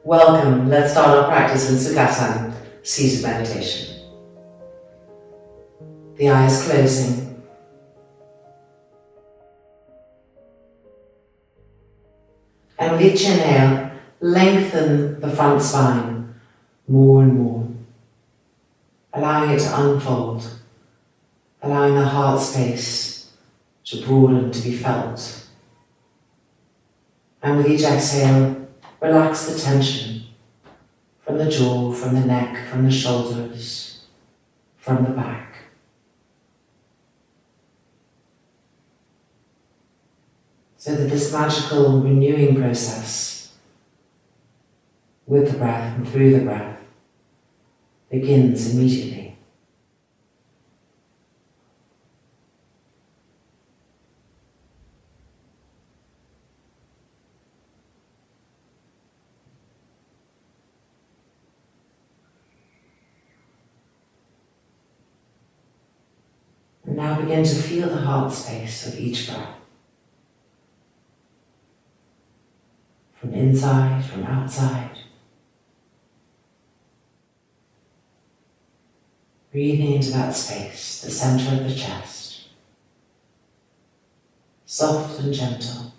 Welcome, let's start our practice in Sukhasana, seated meditation. The eyes closing. And with each inhale, lengthen the front spine more and more, allowing it to unfold, allowing the heart space to broaden, to be felt. And with each exhale, relax the tension from the jaw, from the neck, from the shoulders, from the back. So that this magical renewing process with the breath and through the breath begins immediately. And now begin to feel the heart space of each breath. From inside, from outside. Breathing into that space, the center of the chest. Soft and gentle.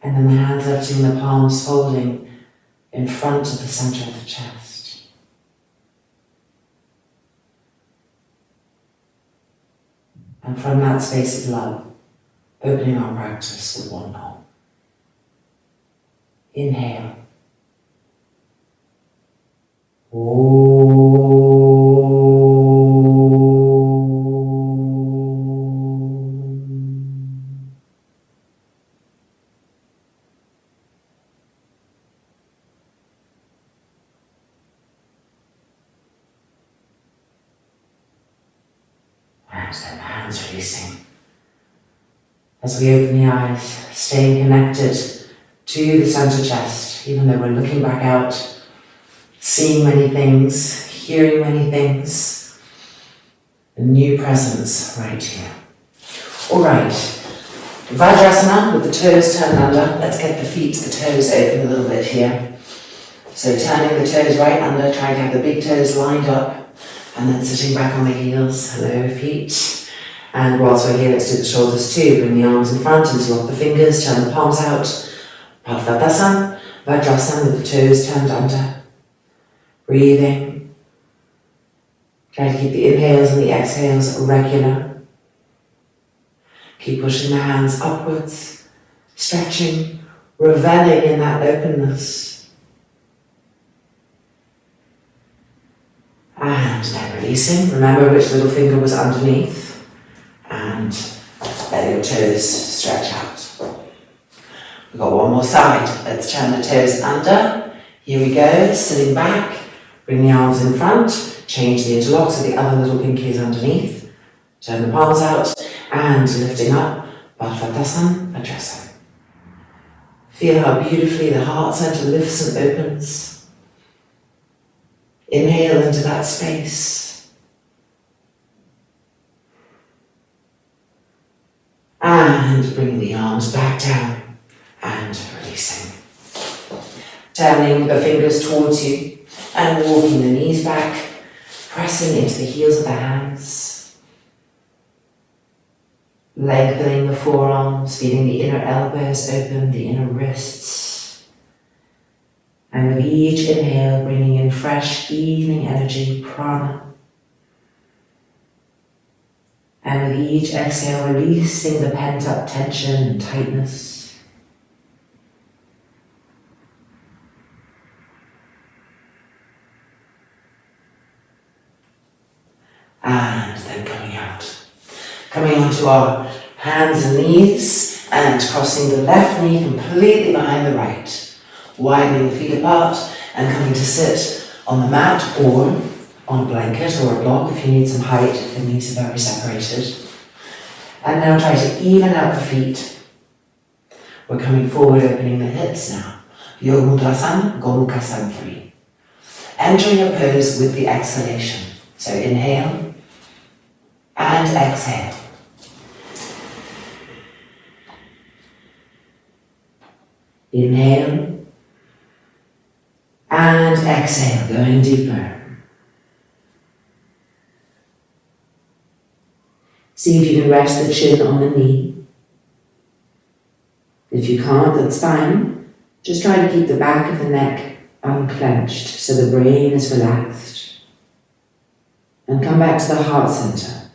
And then the hands lifting, the palms folding in front of the center of the chest. And from that space of love, opening our practice with one Om. Inhale. And then the hands releasing. As we open the eyes, staying connected to the center chest, even though we're looking back out, seeing many things, hearing many things, a new presence right here. All right, Vajrasana with the toes turned under. Let's get the feet, the toes open a little bit here. So turning the toes right under, trying to have the big toes lined up, and then sitting back on the heels. Hello, feet. And whilst we're here, let's do the shoulders too. Bring the arms in front, interlock the fingers, turn the palms out. Padvadasana, Vajrasana with the toes turned under. Breathing. Try to keep the inhales and the exhales regular. Keep pushing the hands upwards, stretching, reveling in that openness. And then releasing. Remember which little finger was underneath. And let your toes stretch out. We've got one more side. Let's turn the toes under. Here we go, sitting back. Bring the arms in front. Change the interlock so the other little pinky is underneath. Turn the palms out and lifting up. Padvadasana, Vajrasana. Feel how beautifully the heart center lifts and opens. Inhale into that space. And bring the arms back down and releasing. Turning the fingers towards you and walking the knees back, pressing into the heels of the hands. Lengthening the forearms, feeling the inner elbows open, the inner wrists. And with each inhale, bringing in fresh, healing energy, prana. And with each exhale, releasing the pent-up tension and tightness. And then coming out. Coming onto our hands and knees and crossing the left knee completely behind the right. Widening the feet apart and coming to sit on the mat or on a blanket or a block if you need some height, if the knees are very separated. And now try to even out the feet. We're coming forward, opening the hips now. Yoga Mudrasana, Gomukha Samfri. entering a pose with the exhalation. So inhale and exhale. Inhale and exhale, going deeper. See if you can rest the chin on the knee. If you can't, that's fine. Just try to keep the back of the neck unclenched so the brain is relaxed. And come back to the heart center.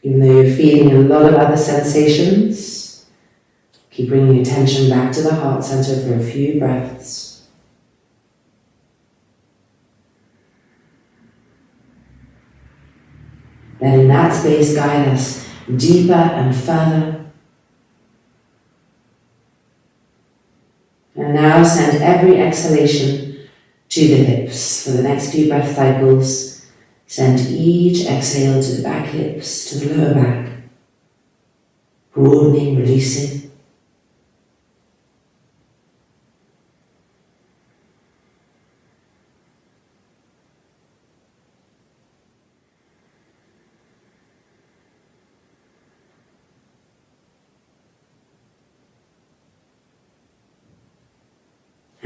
Even though you're feeling a lot of other sensations, keep bringing attention back to the heart center for a few breaths. Letting that space guide us deeper and further. And now send every exhalation to the hips. For the next few breath cycles, send each exhale to the back hips, to the lower back, broadening, releasing.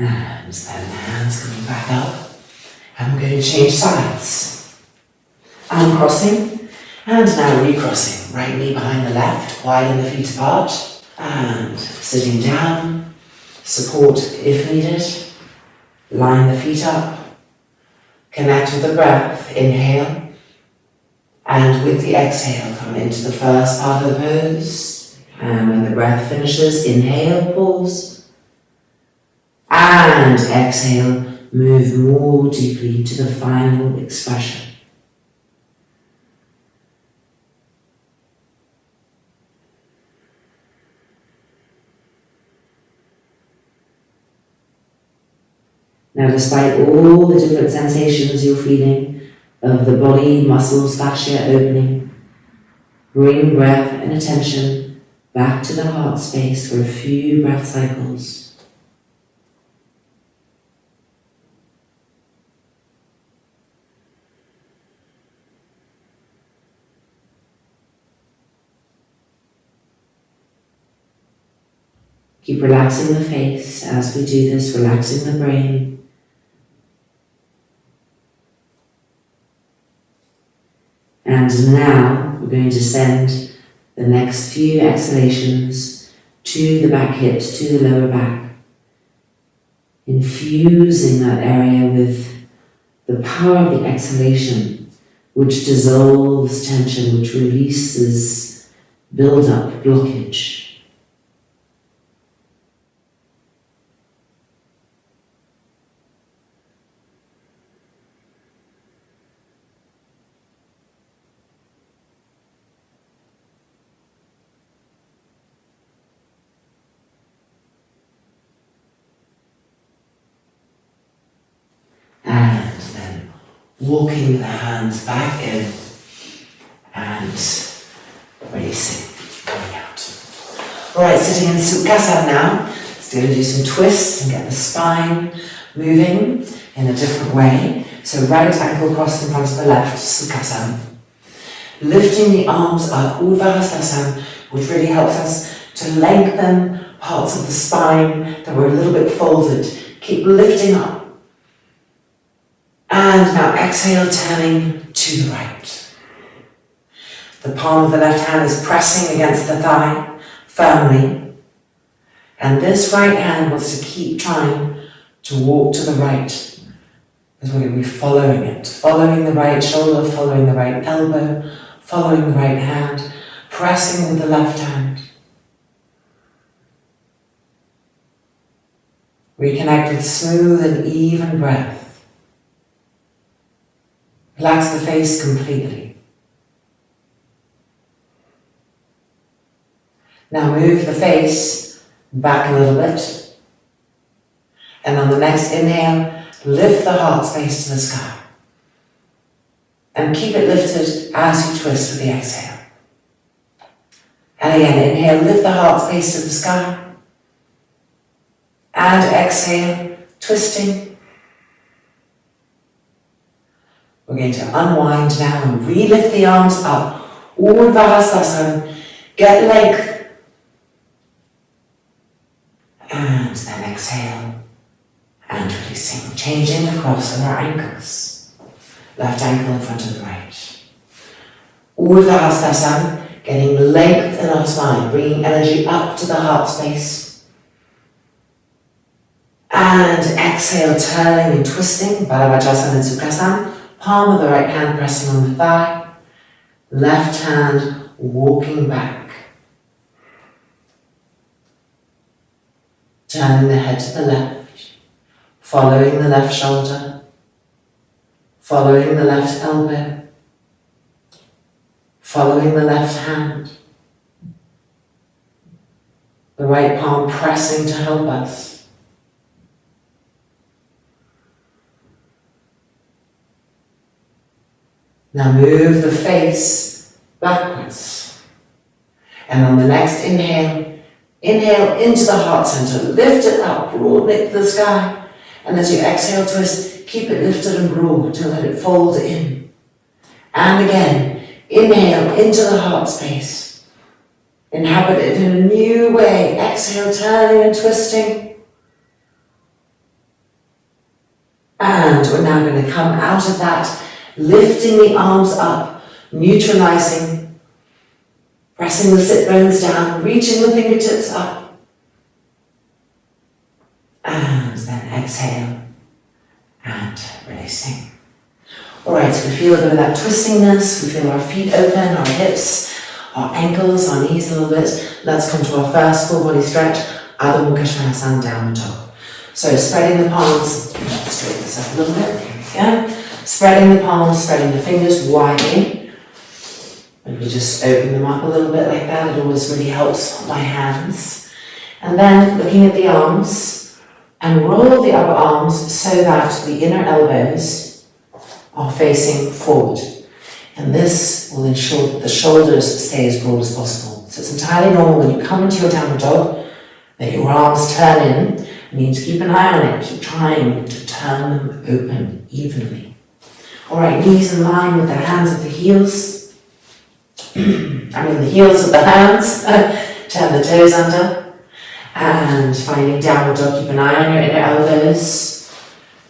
And then hands coming back up, and we're going to change sides. Uncrossing, and now recrossing. Right knee behind the left, widen the feet apart, and sitting down, support if needed, line the feet up, connect with the breath, inhale, and with the exhale come into the first part of the pose, and when the breath finishes, inhale, pause, and exhale, move more deeply into the final expression. Now, despite all the different sensations you're feeling of the body, muscles, fascia opening, bring breath and attention back to the heart space for a few breath cycles. Keep relaxing the face as we do this, relaxing the brain. And now we're going to send the next few exhalations to the back hips, to the lower back, infusing that area with the power of the exhalation, which dissolves tension, which releases build-up, blockage. And then walking the hands back in and releasing, coming out. Alright, sitting in Sukhasana now. Let's do some twists and get the spine moving in a different way. So right ankle crossed in front of the left, Sukhasana. Lifting the arms up, Urdhva, which really helps us to lengthen parts of the spine that were a little bit folded. Keep lifting up. And now exhale, turning to the right. The palm of the left hand is pressing against the thigh firmly. And this right hand wants to keep trying to walk to the right. Because we're going to be following it. Following the right shoulder, following the right elbow, following the right hand, pressing with the left hand. Reconnect with smooth and even breath. Relax the face completely. Now move the face back a little bit. And on the next inhale, lift the heart space to the sky. And keep it lifted as you twist with the exhale. And again, inhale, lift the heart space to the sky. And exhale, twisting. We're going to unwind now and re-lift the arms up. Urdhva get length. And then exhale and releasing, changing across on our ankles. Left ankle in front of the right. Urdhva getting length in our spine, bringing energy up to the heart space. And exhale, turning and twisting, Baddha and Sukhasana. Palm of the right hand pressing on the thigh. Left hand walking back. Turning the head to the left. Following the left shoulder. Following the left elbow. Following the left hand. The right palm pressing to help us. Now move the face backwards. And on the next inhale, inhale into the heart center, lift it up, broaden it to the sky. And as you exhale, twist, keep it lifted and broad to let it fold in. And again, inhale into the heart space. Inhabit it in a new way. Exhale, turning and twisting. And we're now going to come out of that, lifting the arms up, neutralizing, pressing the sit bones down, reaching the fingertips up. And then exhale and releasing. Alright, so we feel a bit of that twistingness, we feel our feet open, our hips, our ankles, our knees a little bit. Let's come to our first full body stretch, Adho Mukha Svanasana, downward dog. So spreading the palms, let's straighten this up a little bit, there we go. Spreading the palms, spreading the fingers widely. And we just open them up a little bit like that. It always really helps my hands. And then looking at the arms, and roll the upper arms so that the inner elbows are facing forward. And this will ensure that the shoulders stay as broad as possible. So it's entirely normal when you come into your downward dog that your arms turn in. You need to keep an eye on it. Keep trying to turn them open evenly. Alright, knees in line with the hands at the heels. The heels of the hands. Turn the toes under. And finding downward dog, keep an eye on your inner elbows.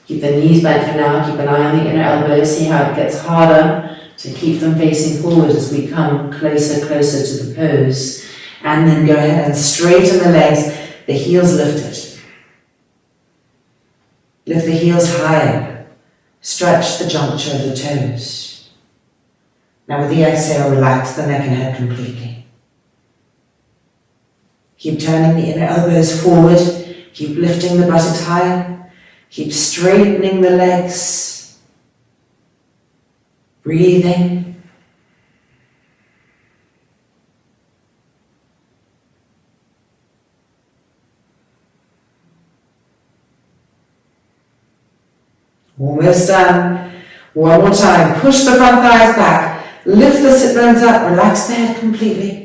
Keep the knees bent for now, keep an eye on the inner elbows. See how it gets harder to keep them facing forward as we come closer to the pose. And then go ahead and straighten the legs, the heels lifted. Lift the heels higher. Stretch the juncture of the toes. Now with the exhale, relax the neck and head completely. Keep turning the inner elbows forward. Keep lifting the buttocks higher. Keep straightening the legs. Breathing. Almost done. One more time. Push the front thighs back. Lift the sit bones up. Relax the head completely.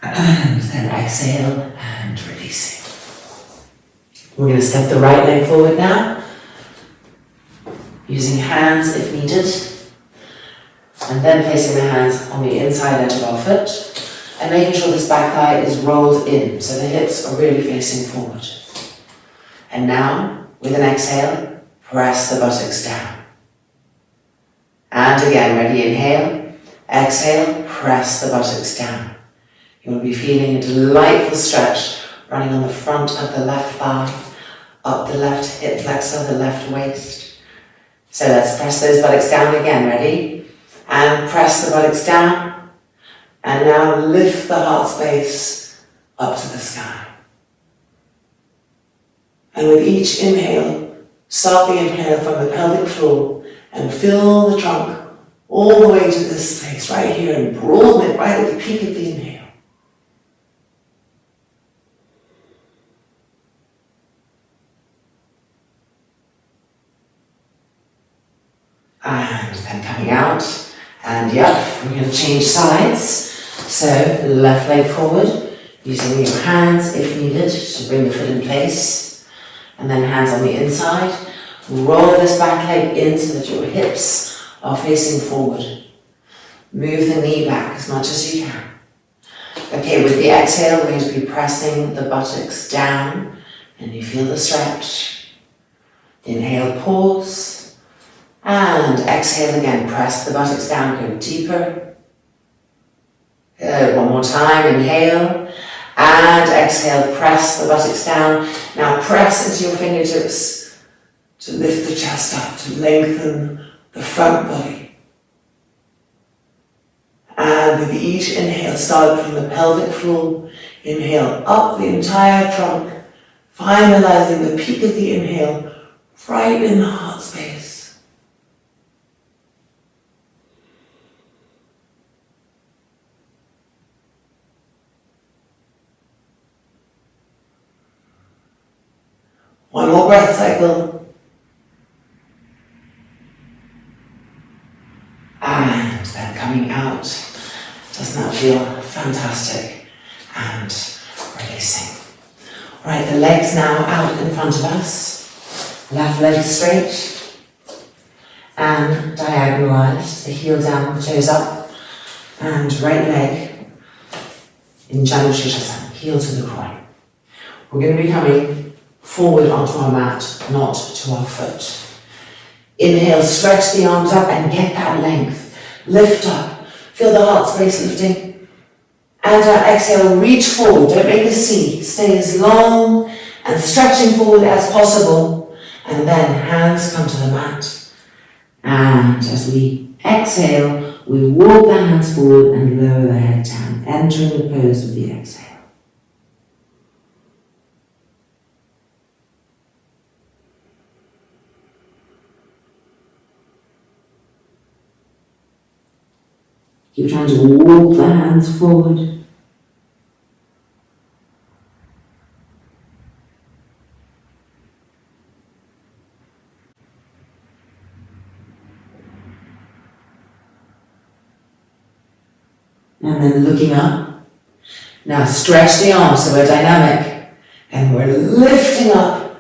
And then exhale and releasing. We're going to step the right leg forward now. Using hands if needed. And then placing the hands on the inside edge of our foot. And making sure this back thigh is rolled in. So the hips are really facing forward. And now, with an exhale, press the buttocks down. And again, ready, inhale. Exhale, press the buttocks down. You'll be feeling a delightful stretch running on the front of the left thigh, up the left hip flexor, the left waist. So let's press those buttocks down again, ready? And press the buttocks down. And now lift the heart space up to the sky. And with each inhale, start the inhale from the pelvic floor and fill the trunk all the way to this place right here and broaden it right at the peak of the inhale. And then coming out, and yep, we're going to change sides. So left leg forward, Using your hands, if needed, to bring the foot in place. And then hands on the inside. Roll this back leg in so that your hips are facing forward. Move the knee back as much as you can. Okay, with the exhale, we're going to be pressing the buttocks down, and you feel the stretch. Inhale, pause, and exhale again. Press the buttocks down, go deeper. Good, one more time, inhale, and exhale, press the buttocks down. Now press into your fingertips to lift the chest up, to lengthen the front body. And with each inhale, start from the pelvic floor. Inhale up the entire trunk, finalizing the peak of the inhale right in the heart space. One more breath cycle. And then coming out. Doesn't that feel fantastic? And releasing. Right, the legs now out in front of us. Left leg straight. And diagonalized. The heel down, the toes up. And right leg in Janu Shirshasana, heel to the groin. We're going to be coming forward onto our mat, not to our foot. Inhale, stretch the arms up and get that length. Lift up. Feel the heart space lifting. And exhale, reach forward. Don't make a C. Stay as long and stretching forward as possible. And then hands come to the mat. And as we exhale, we walk the hands forward and lower the head down, entering the pose with the exhale. Keep trying to walk the hands forward. And then looking up. Now stretch the arms so we're dynamic. And we're lifting up.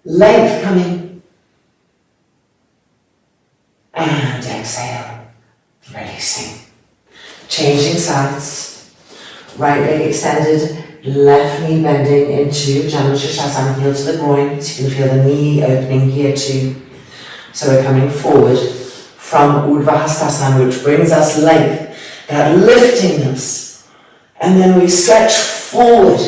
Length coming. And exhale. Releasing. Changing sides. Right leg extended. Left knee bending into Janu Shirshasana, heel to the groin. So you can feel the knee opening here too. So we're coming forward from Urdhva Hastasana, which brings us length. That liftingness, and then we stretch forward,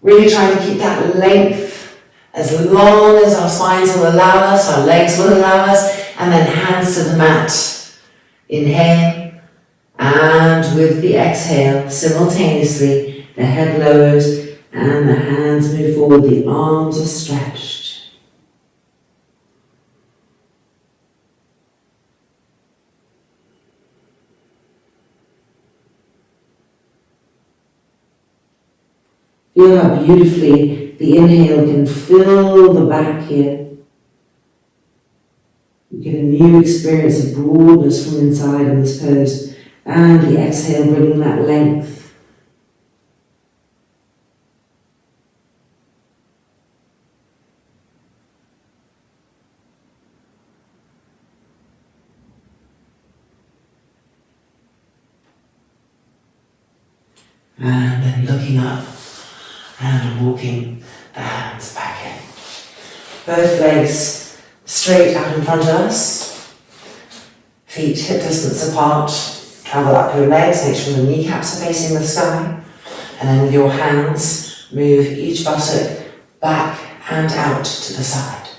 really trying to keep that length as long as our spines will allow us, our legs will allow us, and then hands to the mat. Inhale, and with the exhale, simultaneously, the head lowers and the hands move forward, the arms are stretched. Feel how beautifully the inhale can fill the back here. You get a new experience of broadness from inside in this pose, and the exhale bringing that length. And then looking up. And walking the hands back in. Both legs straight out in front of us. Feet hip distance apart. Travel up your legs, make sure the kneecaps are facing the sky. And then with your hands, move each buttock back and out to the side.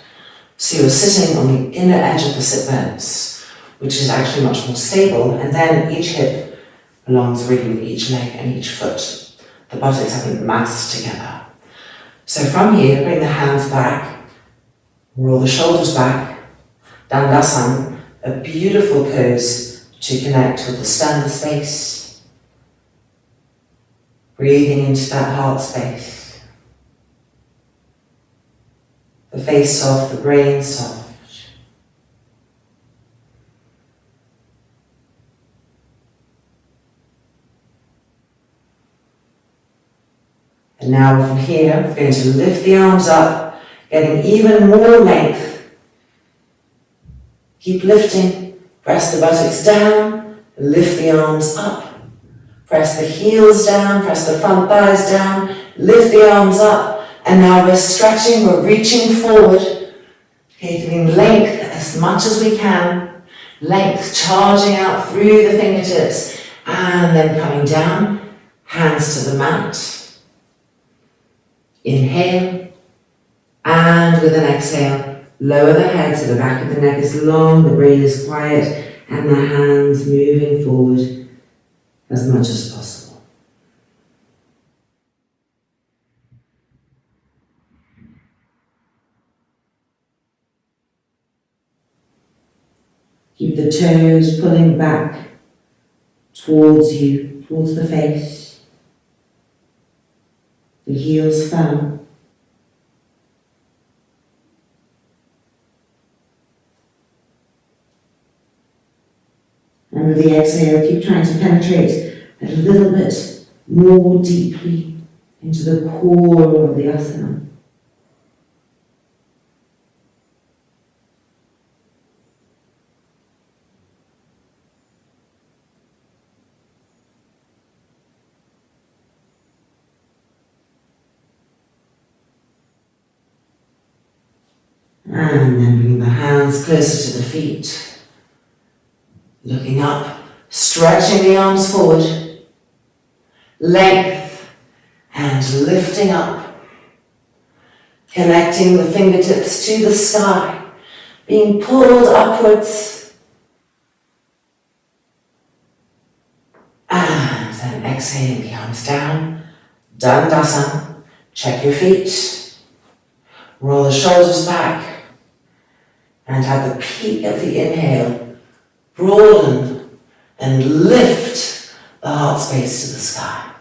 So you're sitting on the inner edge of the sit bones, which is actually much more stable. And then each hip belongs really with each leg and each foot. The buttocks haven't massed together. So from here, bring the hands back, roll the shoulders back, Dandasana, a beautiful pose to connect with the sternum space. Breathing into that heart space. The face soft, the brain soft. And now from here, we're going to lift the arms up, getting even more length. Keep lifting. Press the buttocks down, lift the arms up. Press the heels down, press the front thighs down, lift the arms up. And now we're stretching, we're reaching forward. Okay, giving length as much as we can. Length charging out through the fingertips. And then coming down, hands to the mat. Inhale, and with an exhale, lower the head so the back of the neck is long, the brain is quiet, and the hands moving forward as much as possible. Keep the toes pulling back towards you, towards the face. The heels firm. And with the exhale, keep trying to penetrate a little bit more deeply into the core of the asana. And then bring the hands closer to the feet. Looking up, stretching the arms forward. Length and lifting up. Connecting the fingertips to the sky. Being pulled upwards. And then exhaling the arms down. Dandasana. Check your feet. Roll the shoulders back. And at the peak of the inhale, broaden and lift the heart space to the sky.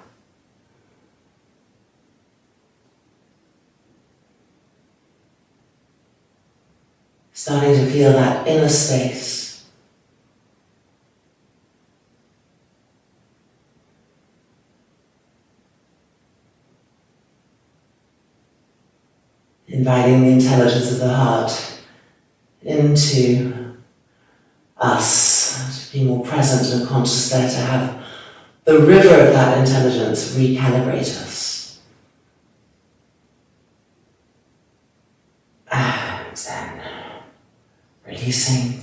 Starting to feel that inner space. Inviting the intelligence of the heart into us, to be more present and conscious there, to have the river of that intelligence recalibrate us. And then releasing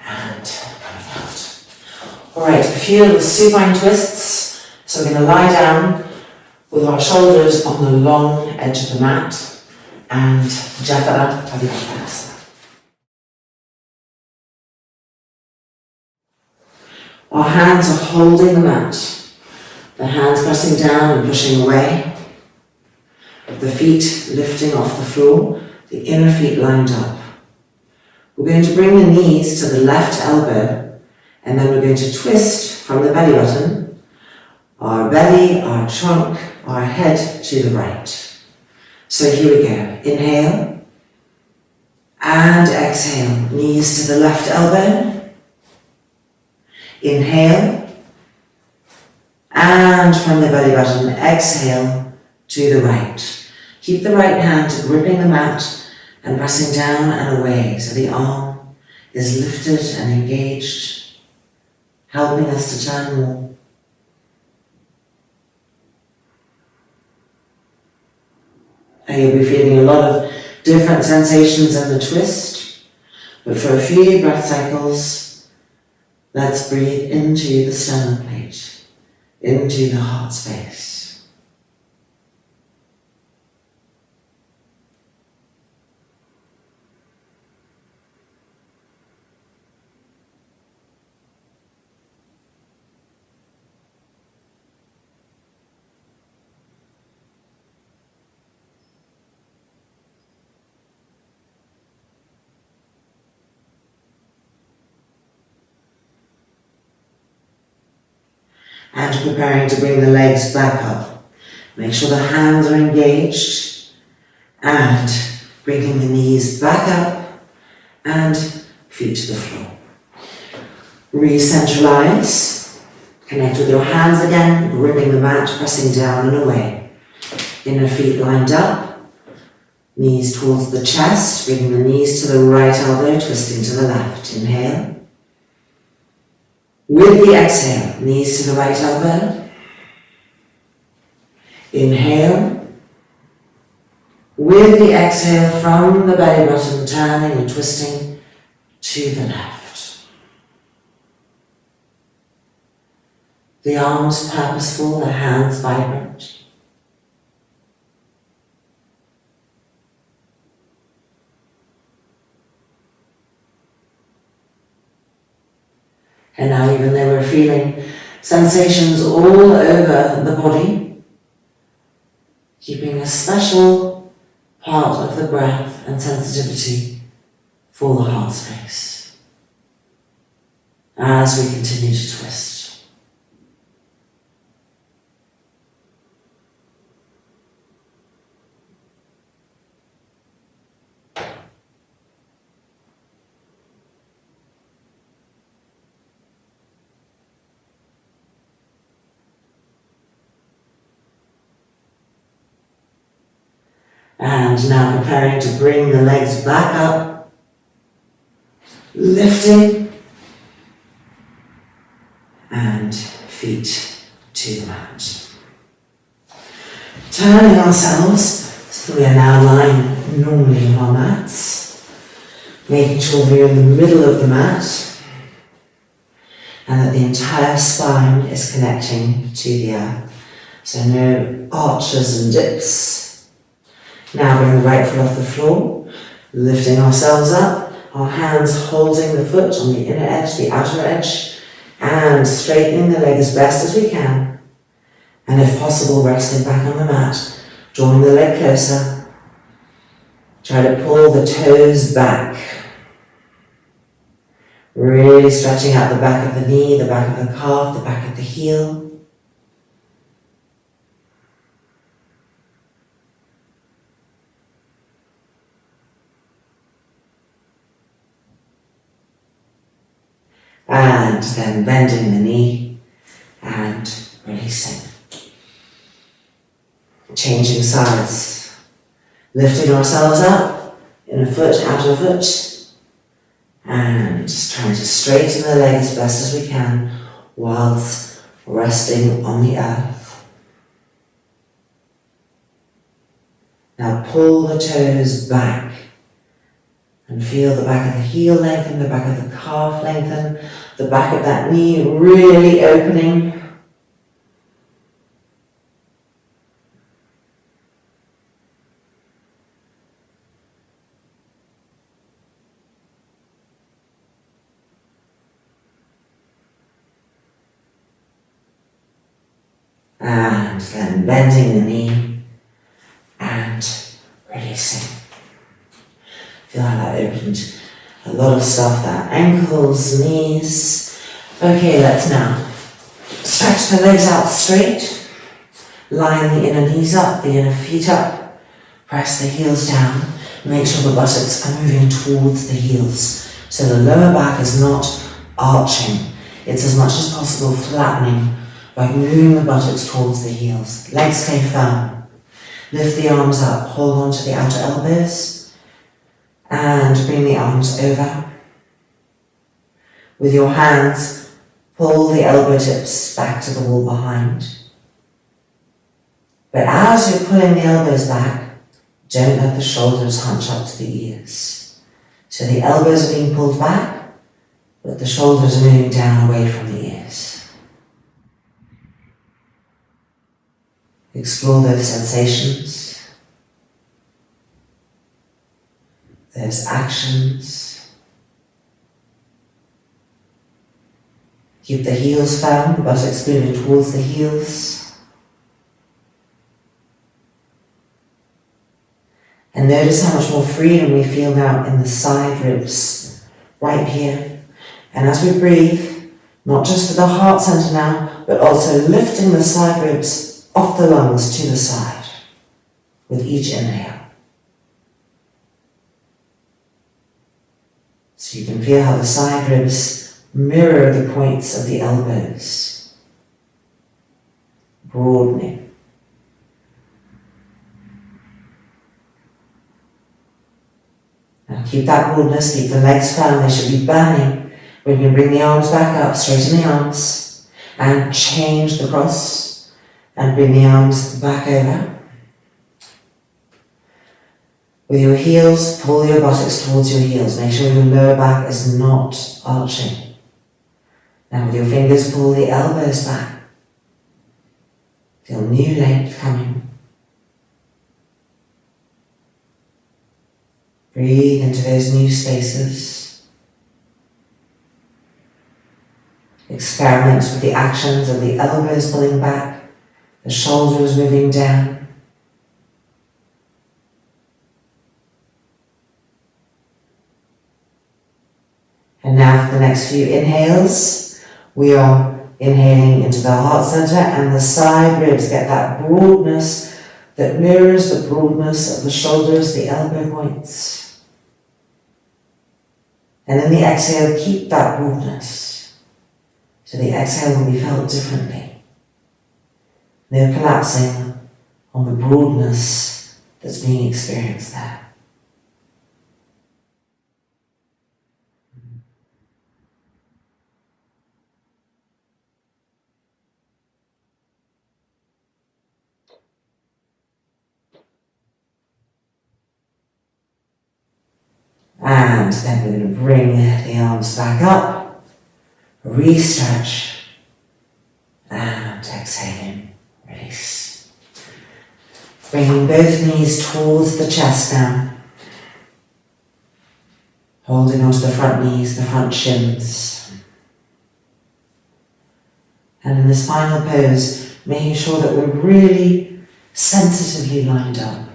and coming out. Alright, a few little supine twists. So we're going to lie down with our shoulders on the long edge of the mat and Japara Adipasana. Our hands are holding the mat, the hands pressing down and pushing away, the feet lifting off the floor, the inner feet lined up. We're going to bring the knees to the left elbow, and then we're going to twist from the belly button, our belly, our trunk, our head to the right. So here we go. Inhale, and exhale, knees to the left elbow. Inhale, and from the belly button, exhale to the right. Keep the right hand gripping the mat and pressing down and away so the arm is lifted and engaged, helping us to turn more. And you'll be feeling a lot of different sensations in the twist, but for a few breath cycles, let's breathe into the sternum plate, into the heart space. And preparing to bring the legs back up. Make sure the hands are engaged and bringing the knees back up and feet to the floor. Re-centralize. Connect with your hands again, gripping the mat, pressing down and away. Inner feet lined up, knees towards the chest, bringing the knees to the right elbow, twisting to the left. Inhale. With the exhale, knees to the right elbow. Inhale. With the exhale from the belly button, turning and twisting to the left. The arms purposeful, the hands vibrant. And now, even though we're feeling sensations all over the body, keeping a special part of the breath and sensitivity for the heart space as we continue to twist. And now preparing to bring the legs back up, lifting, and feet to the mat. Turning ourselves so that we are now lying normally on our mats, making sure we're in the middle of the mat and that the entire spine is connecting to the earth. So no arches and dips. Now bring the right foot off the floor, lifting ourselves up, our hands holding the foot on the inner edge, the outer edge, and straightening the leg as best as we can. And if possible, resting back on the mat, drawing the leg closer. Try to pull the toes back. Really stretching out the back of the knee, the back of the calf, the back of the heel. And then bending the knee and releasing. Changing sides. Lifting ourselves up, inner foot, outer foot. And just trying to straighten the leg as best as we can whilst resting on the earth. Now pull the toes back. And feel the back of the heel lengthen, the back of the calf lengthen, the back of that knee really opening. And then bending the knee and releasing. Feel how that opened a lot of stuff, that ankles, knees. Okay, let's now stretch the legs out straight. Line the inner knees up, the inner feet up. Press the heels down. Make sure the buttocks are moving towards the heels. So the lower back is not arching. It's as much as possible flattening by moving the buttocks towards the heels. Legs stay firm. Lift the arms up, hold on to the outer elbows. And bring the arms over. With your hands, pull the elbow tips back to the wall behind. But as you're pulling the elbows back, don't let the shoulders hunch up to the ears. So the elbows are being pulled back, but the shoulders are moving down away from the ears. Explore those sensations. Those actions. Keep the heels firm, the buttocks moving towards the heels. And notice how much more freedom we feel now in the side ribs, right here. And as we breathe, not just to the heart center now, but also lifting the side ribs off the lungs to the side with each inhale. So you can feel how the side ribs mirror the points of the elbows, broadening. Keep that broadness, keep the legs firm, they should be burning. We can bring the arms back up, straighten the arms, and change the cross, and bring the arms back over. With your heels, pull your buttocks towards your heels. Make sure your lower back is not arching. Now with your fingers, pull the elbows back. Feel new length coming. Breathe into those new spaces. Experiment with the actions of the elbows pulling back, the shoulders moving down. And now for the next few inhales, we are inhaling into the heart center and the side ribs. Get that broadness that mirrors the broadness of the shoulders, the elbow points. And in the exhale, keep that broadness. So the exhale will be felt differently. No collapsing on the broadness that's being experienced there. And then we're going to bring the arms back up, re-stretch, and exhaling, release. Bringing both knees towards the chest now. Holding onto the front knees, the front shins. And in this final pose, making sure that we're really sensitively lined up,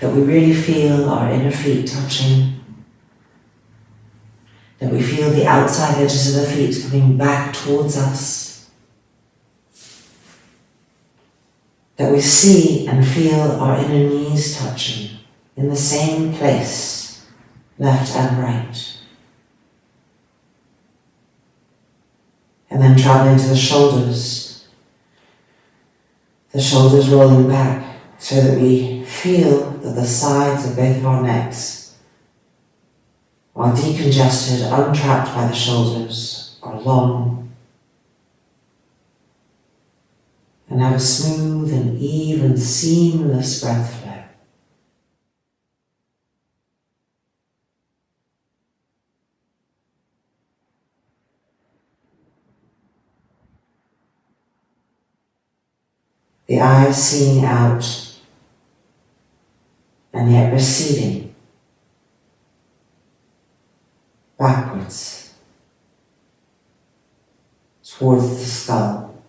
that we really feel our inner feet touching, that we feel the outside edges of the feet coming back towards us, that we see and feel our inner knees touching in the same place, left and right. And then traveling to the shoulders rolling back so that we feel that the sides of both of our necks are decongested, untrapped by the shoulders, are long, and have a smooth and even, seamless breath flow. The eyes seeing out and yet receding backwards towards the skull.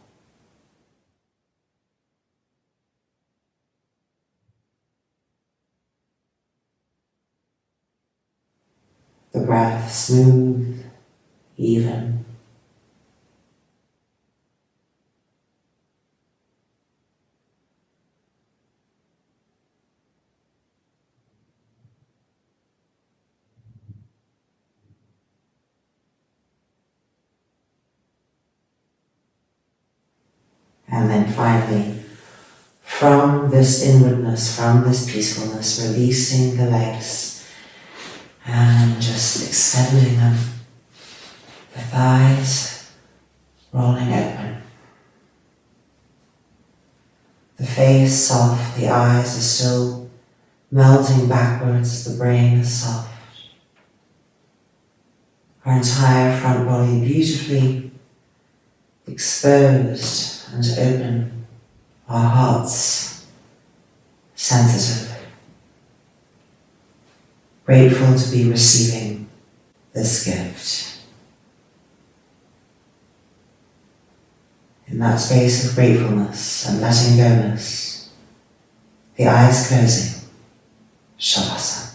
The breath smooth, even. And then finally, from this inwardness, from this peacefulness, releasing the legs and just extending them, the thighs rolling open. The face soft, the eyes are still melting backwards, the brain is soft. Our entire front body beautifully exposed and open, our hearts sensitive, grateful to be receiving this gift. In that space of gratefulness and letting go-ness, the eyes closing, Shavasana.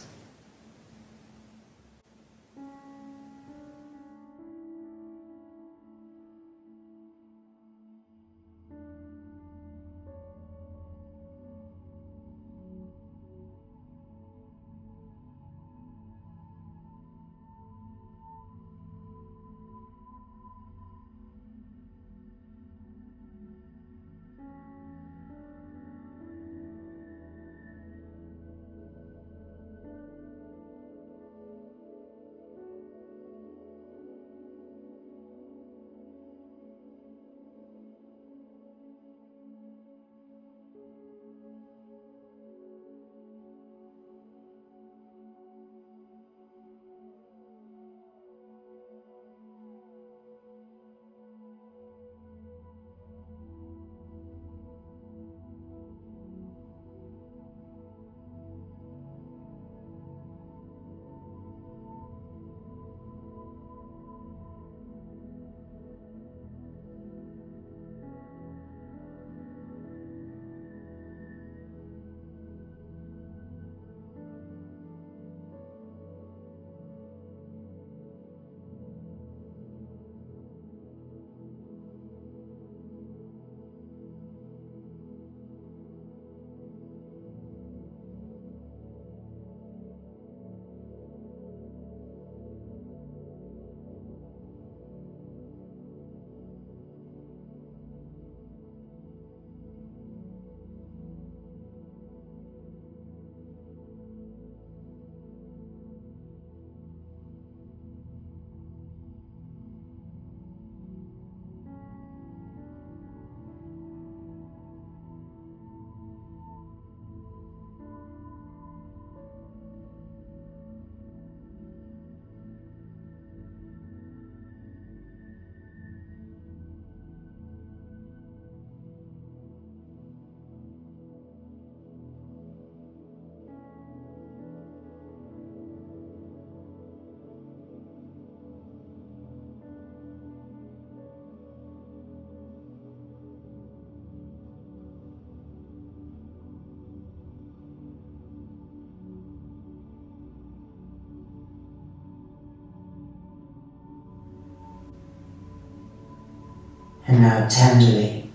now tenderly,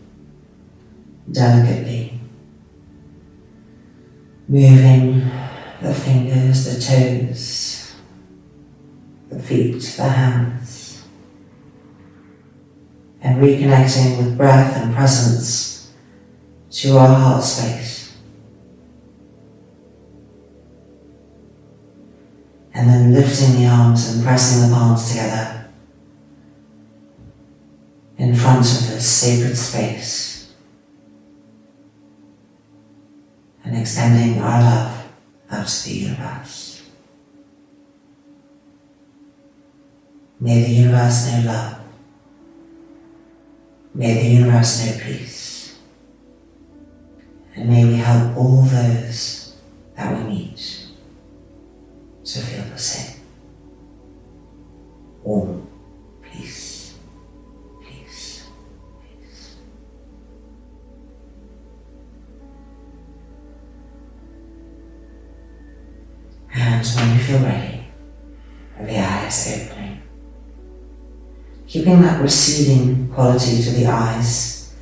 delicately, moving the fingers, the toes, the feet, the hands, and reconnecting with breath and presence to our heart space. And then lifting the arms and pressing the palms together in front of this sacred space and extending our love out to the universe. May the universe know love. May the universe know peace. And may we help all those that we meet to feel the same. All peace, peace, peace. And when you feel ready, the eyes opening. Keeping that receding quality to the eyes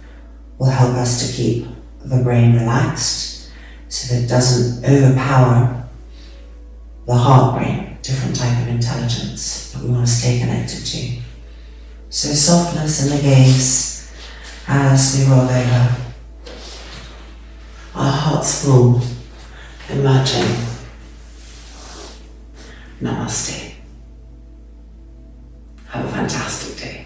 will help us to keep the brain relaxed so that it doesn't overpower the heart brain, different type of intelligence that we want to stay connected to. So softness in the gaze as we roll over. Our hearts full, emerging. Namaste. Have a fantastic day.